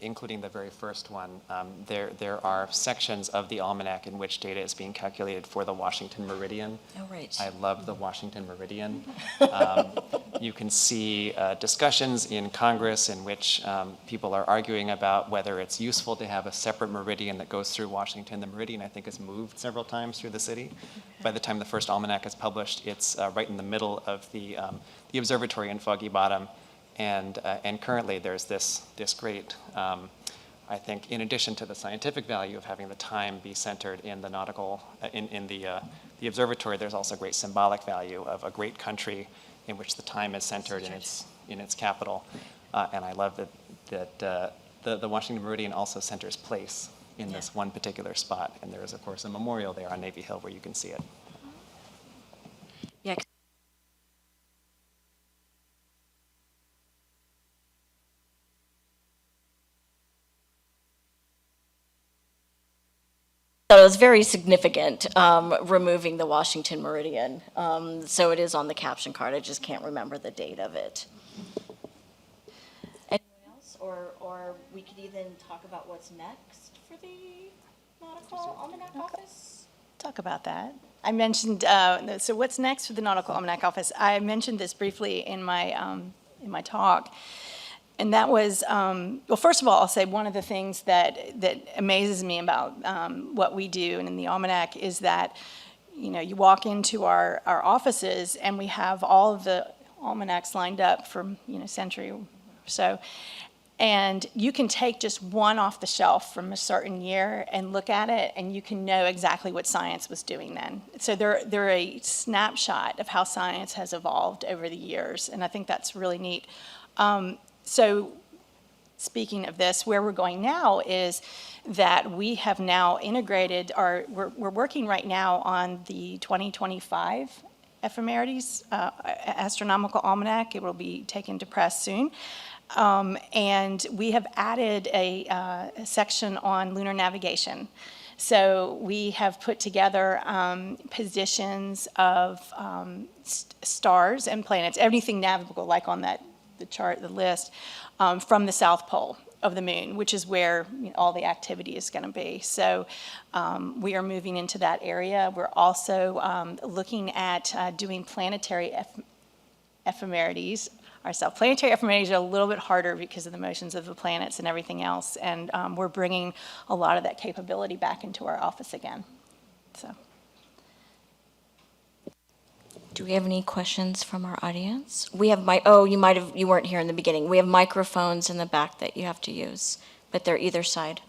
including the very first one. There are sections of the almanac in which data is being calculated for the Washington meridian. Oh, right. I love the Washington meridian. You can see discussions in Congress in which people are arguing about whether it's useful to have a separate meridian that goes through Washington. The meridian, I think, has moved several times through the city. By the time the first almanac is published, it's right in the middle of the observatory in Foggy Bottom, and currently there's this great, I think, in addition to the scientific value of having the time be centered in the nautical, in the observatory, there's also great symbolic value of a great country in which the time is centered in its capital, and I love that the Washington Meridian also centers place in this one particular spot, and there is of course a memorial there on Navy Hill where you can see it. Yeah. So it was very significant, removing the Washington Meridian. So it is on the caption card. I just can't remember the date of it. Anyone else? Or we could even talk about what's next for the Nautical Almanac Office? Talk about that. I mentioned, so what's next for the Nautical Almanac Office? I mentioned this briefly in my talk. And that was, well, first of all, I'll say one of the things that amazes me about what we do and in the Almanac is that, you walk into our offices and we have all of the almanacs lined up for, century or so. And you can take just one off the shelf from a certain year and look at it, and you can know exactly what science was doing then. So they're a snapshot of how science has evolved over the years, and I think that's really neat. So speaking of this, where we're going now is that we have now integrated we're working right now on the 2025 ephemerides, astronomical almanac. It will be taken to press soon. And we have added a section on lunar navigation. So we have put together positions of stars and planets, everything navigable, like on the chart, the list, from the South Pole of the moon, which is where all the activity is going to be. So we are moving into that area. We're also looking at doing planetary ephemerides ourselves. Planetary ephemerides are a little bit harder because of the motions of the planets and everything else, and we're bringing a lot of that capability back into our office again. So. Do we have any questions from our audience? We have you weren't here in the beginning. We have microphones in the back that you have to use, but they're either side.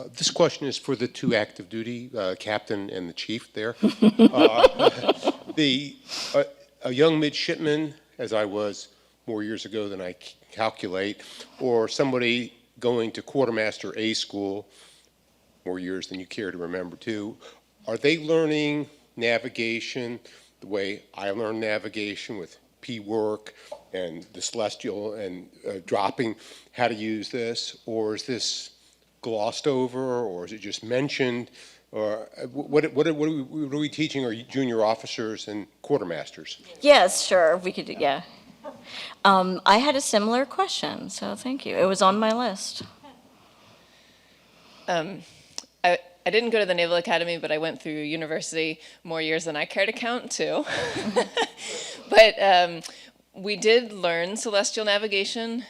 This question is for the two active duty, captain and the chief there. A young midshipman, as I was more years ago than I calculate, or somebody going to quartermaster A school, more years than you care to remember too, are they learning navigation the way I learned navigation with P-work and the celestial and dropping how to use this, or is this glossed over, or is it just mentioned, or what are we teaching our junior officers and quartermasters? Yes, sure, we could, yeah. I had a similar question, so thank you. It was on my list. I didn't go to the Naval Academy, but I went through university more years than I care to count, too. But we did learn celestial navigation,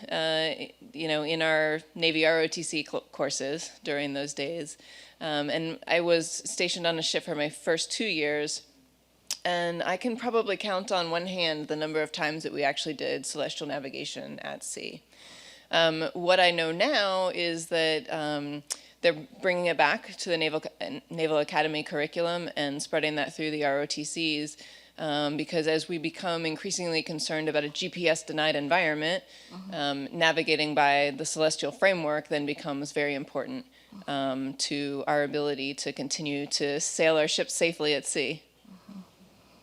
in our Navy ROTC courses during those days. And I was stationed on a ship for my first 2 years, and I can probably count on one hand the number of times that we actually did celestial navigation at sea. What I know now is that they're bringing it back to the Naval Academy curriculum and spreading that through the ROTCs, because as we become increasingly concerned about a GPS-denied environment, navigating by the celestial framework then becomes very important to our ability to continue to sail our ships safely at sea.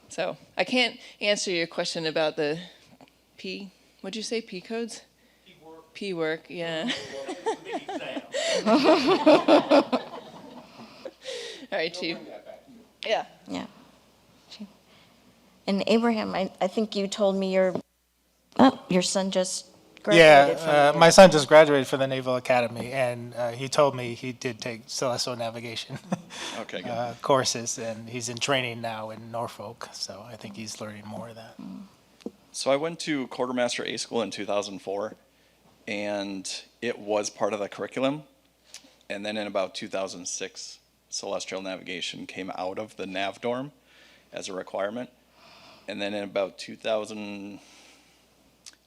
So I can't answer your question about the what'd you say, P codes? P-work, yeah. All right, Chief. Yeah. Yeah. And Abraham, I think you told me your son just graduated from Yeah, the my son just graduated from the Naval Academy, and he told me he did take celestial navigation Okay, good. courses, and he's in training now in Norfolk, so I think he's learning more of that. So I went to Quartermaster A School in 2004, and it was part of the curriculum. And then in about 2006, celestial navigation came out of the nav dorm as a requirement. And then in about 2000, I'm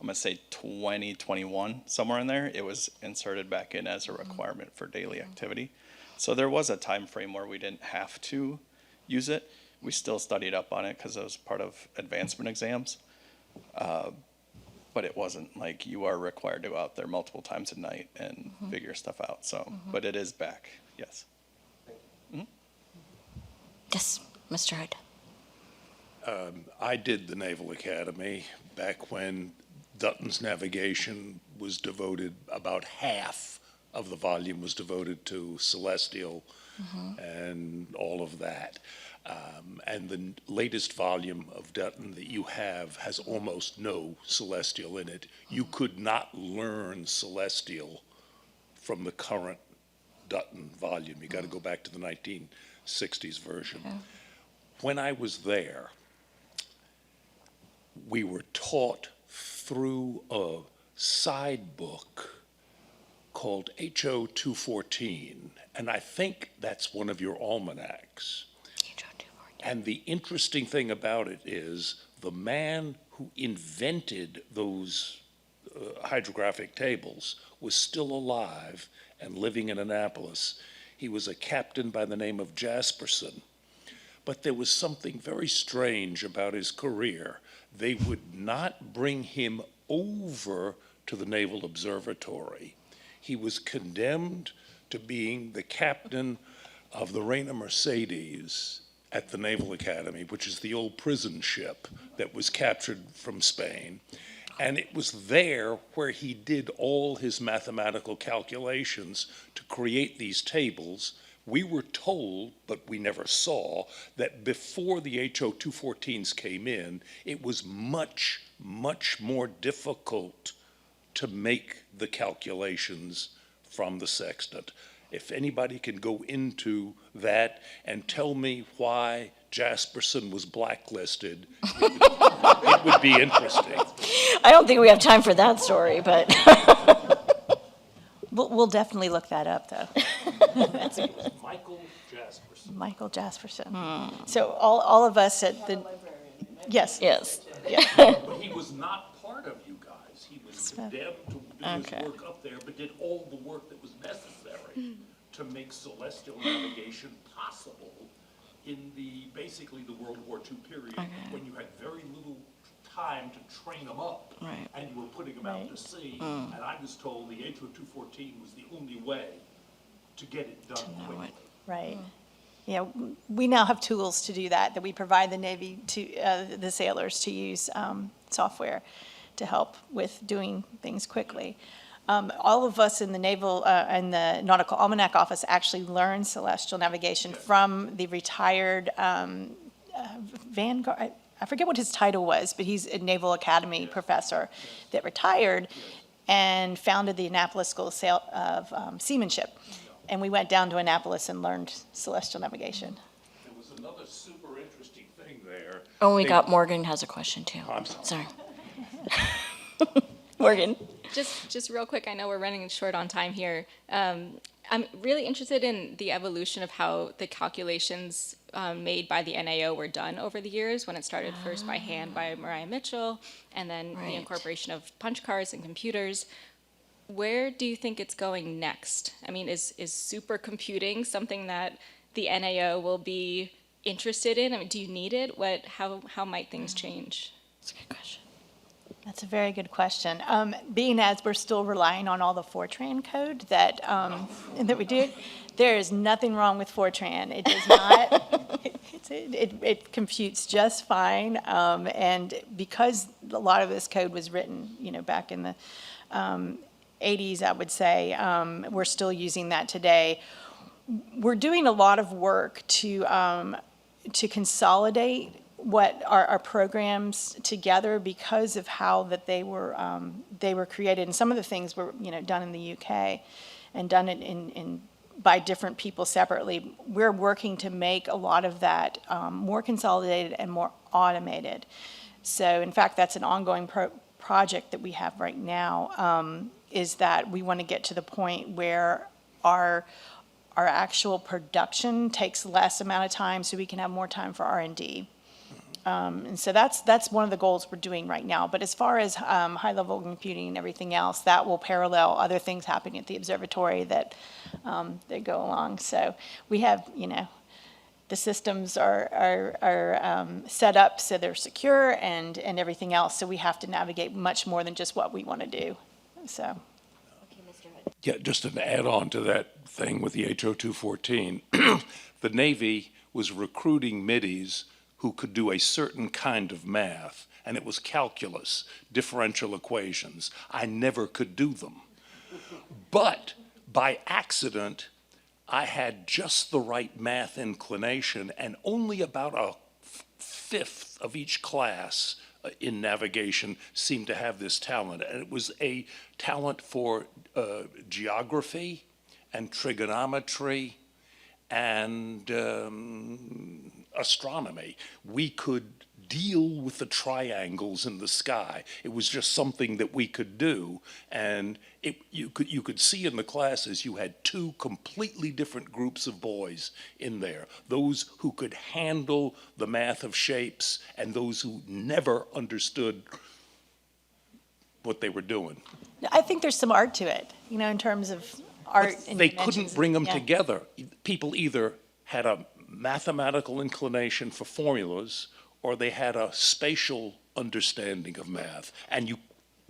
going to say 2021, somewhere in there, it was inserted back in as a requirement for daily activity. So there was a time frame where we didn't have to use it. We still studied up on it because it was part of advancement exams. But it wasn't like you are required to go out there multiple times a night and figure stuff out. So, but it is back, yes. Yes, Mr. Hood. I did the Naval Academy back when Dutton's navigation was devoted, about half of the volume was devoted to celestial and all of that. And the latest volume of Dutton that you have has almost no celestial in it. You could not learn celestial from the current Dutton volume. You got to go back to the 1960s version. Okay. When I was there, we were taught through a side book called HO 214, and I think that's one of your almanacs. And the interesting thing about it is the man who invented those hydrographic tables was still alive and living in Annapolis. He was a captain by the name of Jasperson. But there was something very strange about his career. They would not bring him over to the Naval Observatory. He was condemned to being the captain of the Reina Mercedes at the Naval Academy, which is the old prison ship that was captured from Spain. And it was there where he did all his mathematical calculations to create these tables. We were told, but we never saw, that before the HO 214s came in, it was much, much more difficult to make the calculations from the sextant. If anybody can go into that and tell me why Jasperson was blacklisted, it would be interesting. I don't think we have time for that story, but We'll definitely look that up, though. Michael Jasperson. Michael Jasperson. So all of us at the, yes. yes. But he was not part of you guys. He was condemned to do his Okay. work up there, but did all the work that was necessary to to make celestial navigation possible in basically the World War II period, when you had very little time to train them up, Right. and you were putting them out to sea. And I was told the HO-214 was the only way to get it done quickly. Right. Yeah, we now have tools to do that we provide the Navy to, the sailors to use software to help with doing things quickly. All of us in the in the Nautical Almanac Office actually learned celestial navigation from the retired Vanguard, I forget what his title was, but he's a Naval Academy professor that retired and founded the Annapolis School of Seamanship. And we went down to Annapolis and learned celestial navigation. There was another super interesting thing there. Oh, we got Morgan has a question too. I'm sorry. Sorry. Morgan. Just real quick, I know we're running short on time here. I'm really interested in the evolution of how the calculations made by the NAO were done over the years, when it started first by hand by Mariah Mitchell, and then Right. the incorporation of punch cards and computers. Where do you think it's going next? I mean, is supercomputing something that the NAO will be interested in? I mean, do you need it? How might things change? That's a good question. That's a very good question. Being as we're still relying on all the Fortran code that we do, there is nothing wrong with Fortran. It does not, it computes just fine. And because a lot of this code was written, back in the 80s, I would say, we're still using that today. We're doing a lot of work to consolidate what our programs together because of how that they were created. And some of the things were, done in the UK and done in by different people separately. We're working to make a lot of that more consolidated and more automated. So in fact, that's an ongoing project that we have right now, is that we want to get to the point where our actual production takes less amount of time so we can have more time for R&D. And so that's one of the goals we're doing right now. But as far as high-level computing and everything else, that will parallel other things happening at the observatory that go along. So we have, the systems are set up so they're secure and everything else. So we have to navigate much more than just what we want to do. So. Okay, Mr. Hood. Yeah, just an add-on to that thing with the HO-214, the Navy was recruiting middies who could do a certain kind of math, and it was calculus, differential equations. I never could do them. But by accident, I had just the right math inclination, and only about a fifth of each class in navigation seemed to have this talent. And it was a talent for geography and trigonometry and astronomy. We could deal with the triangles in the sky. It was just something that we could do. And you could see in the classes you had two completely different groups of boys in there. Those who could handle the math of shapes and those who never understood what they were doing. I think there's some art to it, in terms of art. And They dimensions. couldn't bring them Yeah. together. People either had a mathematical inclination for formulas or they had a spatial understanding of math. And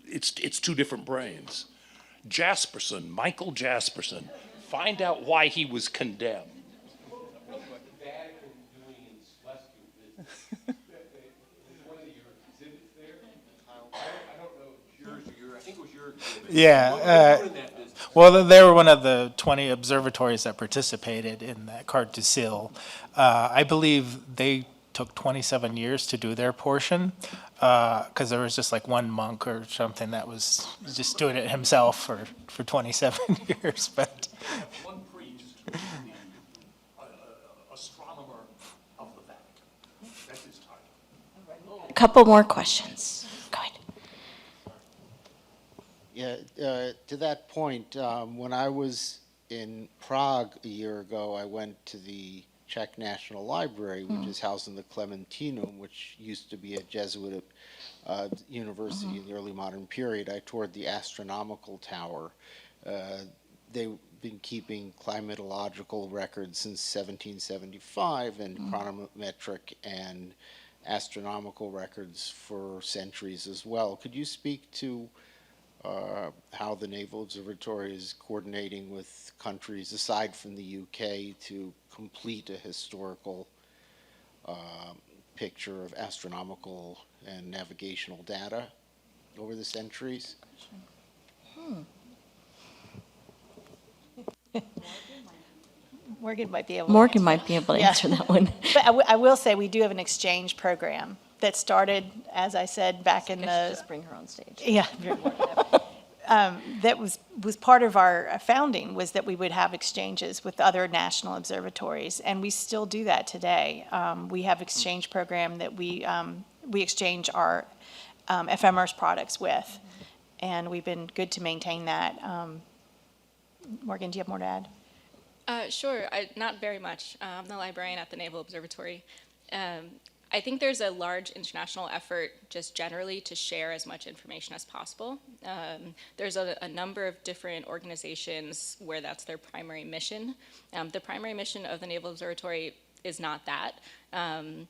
it's two different brains. Michael Jasperson, find out why he was condemned. Yeah. Well, they were one of the 20 observatories that participated in that Carte du Ciel. I believe they took 27 years to do their portion because there was just like one monk or something that was just doing it himself for 27 years. But One priest who was the astronomer of the Vatican. That's his title. A couple more questions. Go ahead. Yeah, to that point, when I was in Prague a year ago, I went to the Czech National Library, which is housed in the Clementinum, which used to be a Jesuit university in the early modern period. I toured the astronomical tower. been keeping climatological records since 1775 and chronometric and astronomical records for centuries as well. Could you speak to how the Naval Observatory is coordinating with countries aside from the UK to complete a historical picture of astronomical and navigational data over the centuries? Morgan might be able to Morgan answer might be able to Yeah. answer that one. But I will say, we do have an exchange program that started, as I said, back in the, Just bring her on stage. yeah, that was part of our founding, was that we would have exchanges with other national observatories, and we still do that today. We have exchange program that we exchange our ephemeris products with, and we've been good to maintain that. Morgan, do you have more to add? Sure, not very much. I'm the librarian at the Naval Observatory. I think there's a large international effort just generally to share as much information as possible. There's a number of different organizations where that's their primary mission. The primary mission of the Naval Observatory is not that. And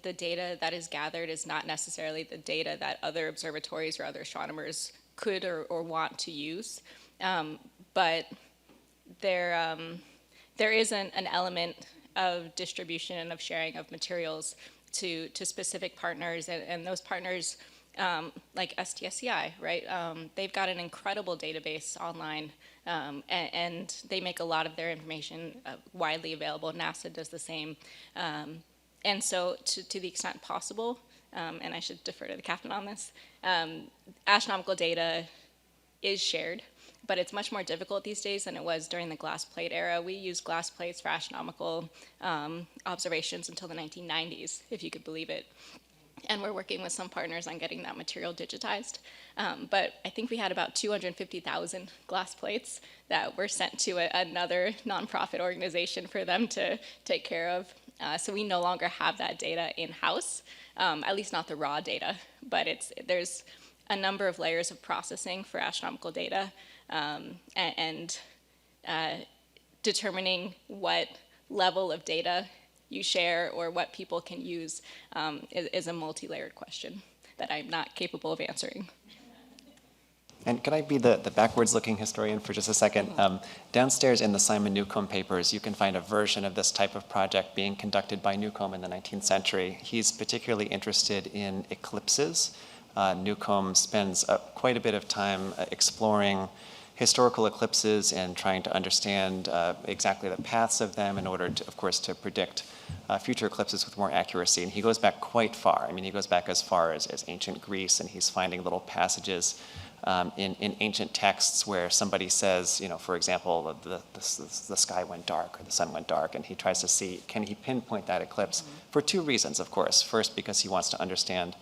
the data that is gathered is not necessarily the data that other observatories or other astronomers could or want to use. But there is an element of distribution and of sharing of materials to specific partners, and those partners, like STSCI, right? They've got an incredible database online, and they make a lot of their information widely available. NASA does the same. And so to the extent possible, and I should defer to the captain on this, astronomical data is shared, but it's much more difficult these days than it was during the glass plate era. We used glass plates for astronomical observations until the 1990s, if you could believe it. And we're working with some partners on getting that material digitized. But I think we had about 250,000 glass plates that were sent to another nonprofit organization for them to take care of. So we no longer have that data in-house, at least not the raw data, but there's a number of layers of processing for astronomical data, and determining what level of data you share or what people can use is a multi-layered question that I'm not capable of answering. And could I be the backwards-looking historian for just a second? Downstairs in the Simon Newcomb papers, you can find a version of this type of project being conducted by Newcomb in the 19th century. He's particularly interested in eclipses. Newcomb spends quite a bit of time exploring historical eclipses and trying to understand exactly the paths of them in order to, of course, to predict future eclipses with more accuracy. And he goes back quite far. I mean, he goes back as far as ancient Greece, and he's finding little passages in ancient texts where somebody says, you know, for example, the sky went dark or the sun went dark, and he tries to see, can he pinpoint that eclipse? For two reasons, of course. First, because he wants to understand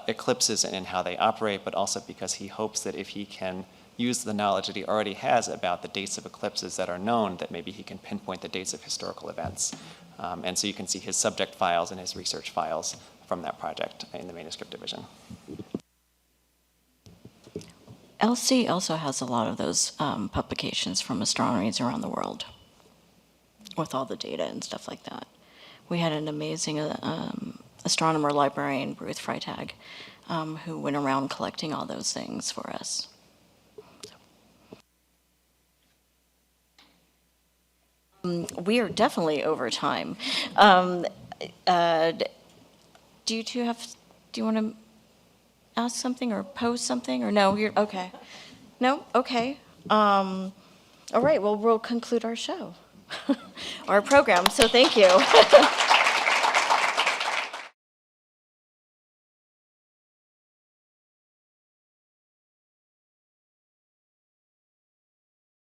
eclipses and how they operate, but also because he hopes that if he can use the knowledge that he already has about the dates of eclipses that are known, that maybe he can pinpoint the dates of historical events. And so you can see his subject files and his research files from that project in the Manuscript division. LC also has a lot of those publications from astronomers around the world with all the data and stuff like that. We had an amazing astronomer librarian, Ruth Freitag, who went around collecting all those things for us. We are definitely over time. Do you want to ask something or pose something, or no? You're okay. No? Okay. All right, well, we'll conclude our show, our program, so thank you.